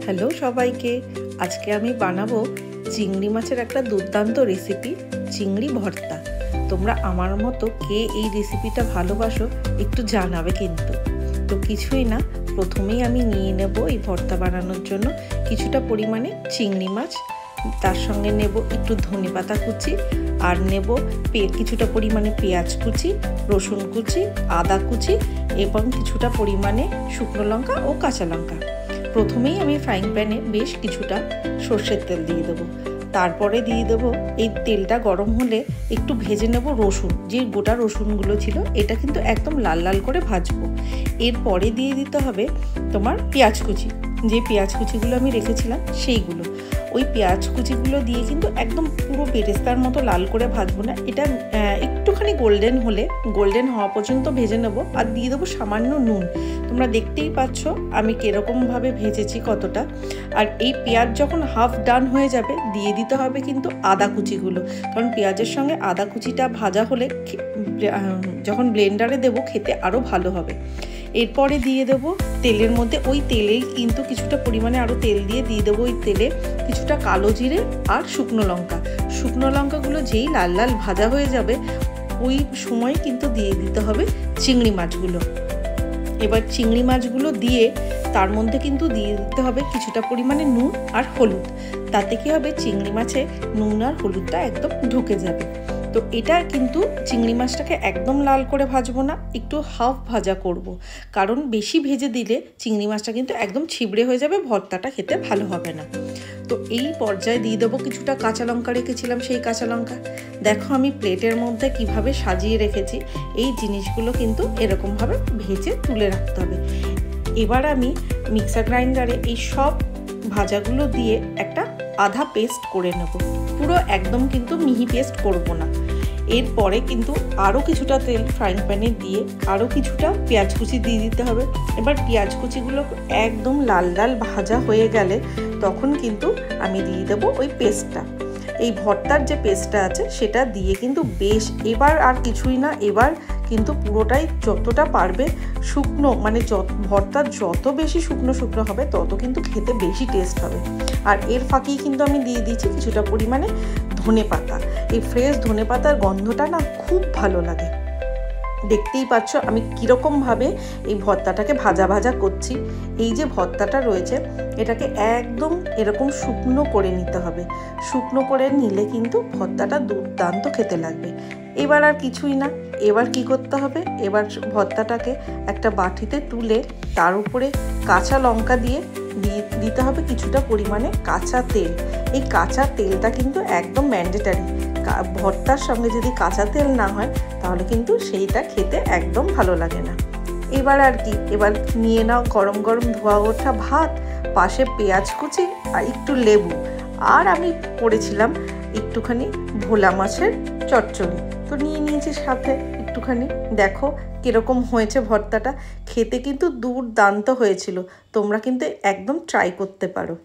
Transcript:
Hello সবাইকে, আজকে আমি বানাবো চিংড়ি মাছের একটা দুর্দান্ত রেসিপি, চিংড়ি ভর্তা। তোমরা আমার মতো কে এই রেসিপিটা ভালোবাসো একটু জানাবে কিন্তু। তো কিছুই না, প্রথমেই আমি নিয়ে নেব এই ভর্তা বানানোর জন্য কিছুটা পরিমাণে চিংড়ি মাছ, তার সঙ্গে নেব একটু ধনেপাতা কুচি, আর নেব কিছুটা পরিমাণে পেঁয়াজ কুচি, রসুন কুচি, আদা কুচি এবং কিছুটা পরিমাণে শুকনো লঙ্কা ও কাঁচা লঙ্কা। প্রথমেই আমি ফ্রাইং প্যানে বেশ কিছুটা সর্ষের তেল দিয়ে দেবো। তারপরে দিয়ে দেবো, এই তেলটা গরম হলে একটু ভেজে নেব রসুন, যে গোটা রসুনগুলো ছিল এটা কিন্তু একদম লাল লাল করে ভাজবো। এরপরে দিয়ে দিতে হবে তোমার পেঁয়াজ কুচি, যে পেঁয়াজ কুচিগুলো আমি রেখেছিলাম সেইগুলো। ওই পেঁয়াজ কুচিগুলো দিয়ে কিন্তু একদম পুরো বেরেস্তার মতো লাল করে ভাজবো না, এটা একটুখানি গোল্ডেন হওয়া পর্যন্ত ভেজে নেব। আর দিয়ে দেবো সামান্য নুন। তোমরা দেখতেই পাচ্ছ আমি কীরকমভাবে ভেজেছি কতটা। আর এই পেঁয়াজ যখন হাফ ডান হয়ে যাবে দিয়ে দিতে হবে কিন্তু আদা কুচিগুলো, কারণ পেঁয়াজের সঙ্গে আদা কুচিটা ভাজা হলে যখন ব্লেন্ডারে দেবো খেতে আরও ভালো হবে। এরপরে দিয়ে দেবো তেলের মধ্যে, ওই তেলেই কিন্তু কিছুটা পরিমাণে আরও তেল দিয়ে দেবো ওই তেলে কিছুটা কালো জিরে আর শুকনো লঙ্কা। শুকনো লঙ্কাগুলো যেই লাল লাল ভাজা হয়ে যাবে ওই সময় কিন্তু দিয়ে দিতে হবে চিংড়ি মাছগুলো। এবার চিংড়ি মাছগুলো দিয়ে তার মধ্যে কিন্তু দিয়ে দিতে হবে কিছুটা পরিমাণে নুন আর হলুদ। তাতে কি হবে, চিংড়ি মাছে নুন আর হলুদটা একদম ঢুকে যাবে। তো এটা কিন্তু চিংড়ি মাছটাকে একদম লাল করে ভাজবো না, একটু হাফ ভাজা করব, কারণ বেশি ভেজে দিলে চিংড়ি মাছটা কিন্তু একদম ছিবড়ে হয়ে যাবে, ভর্তাটা খেতে ভালো হবে না। তো এই পর্যায়ে দিয়ে দেবো কিছুটা কাঁচা লঙ্কা রেখেছিলাম, সেই কাঁচা লঙ্কা। দেখো আমি প্লেটের মধ্যে কিভাবে সাজিয়ে রেখেছি। এই জিনিসগুলো কিন্তু এরকমভাবে ভেজে তুলে রাখতে হবে। এবার আমি মিক্সার গ্রাইন্ডারে এই সব ভাজাগুলো দিয়ে একটা আধা পেস্ট করে নেব, পুরো একদম কিন্তু মিহি পেস্ট করব না। এরপরে কিন্তু আরও কিছুটা তেল ফ্রাইং প্যানে দিয়ে আরও কিছুটা পেঁয়াজ কুচি দিয়ে দিতে হবে। এবার পেঁয়াজ কুচিগুলো একদম লাল লাল ভাজা হয়ে গেলে তখন কিন্তু আমি দিয়ে দেবো ওই পেস্টটা, এই ভর্তার যে পেস্টটা আছে সেটা দিয়ে কিন্তু বেশ, এবার আর কিছুই না, এবার কিন্তু পুরোটাই যতটা পারবে শুকনো, মানে ভর্তা যত বেশি শুকনো শুকনো হবে তত কিন্তু খেতে বেশি টেস্ট হবে। আর এর ফাঁকেই কিন্তু আমি দিয়ে দিয়েছি কিছুটা পরিমাণে ধনেপাতা। এই ফ্রেশ ধনেপাতার গন্ধটা না খুব ভালো লাগে। দেখতেই পাচ্ছ আমি কীরকমভাবে এই ভর্তাটাকে ভাজা ভাজা করছি। এই যে ভর্তাটা রয়েছে এটাকে একদম এরকম শুকনো করে নিতে হবে। শুকনো করে নিলে কিন্তু ভর্তাটা দুর্দান্ত খেতে লাগবে। এবার আর কিছুই না, এবার কি করতে হবে, এবার ভর্তাটাকে একটা বাটিতে তুলে তার উপরে কাঁচা লঙ্কা দিয়ে দিতে হবে কিছুটা পরিমাণে কাঁচা তেল। এই কাঁচা তেলটা কিন্তু একদম ম্যান্ডেটারি। ভর্তার সঙ্গে যদি কাঁচা তেল না হয় তাহলে কিন্তু সেইটা খেতে একদম ভালো লাগে না। এবার আর কি, এবার নিয়ে নাও গরম গরম ধোয়া ওঠা ভাত, পাশে পেঁয়াজ কুচি আর একটু লেবু, আর আমি করেছিলাম একটুখানি ভোলা মাছের চচ্চড়ি, তো নিয়ে নিয়েছি সাথে একটুখানি। দেখো কীরকম হয়েছে ভর্তাটা, খেতে কিন্তু দুর্দান্ত হয়েছিল। তোমরা কিন্তু একদম ট্রাই করতে পারো।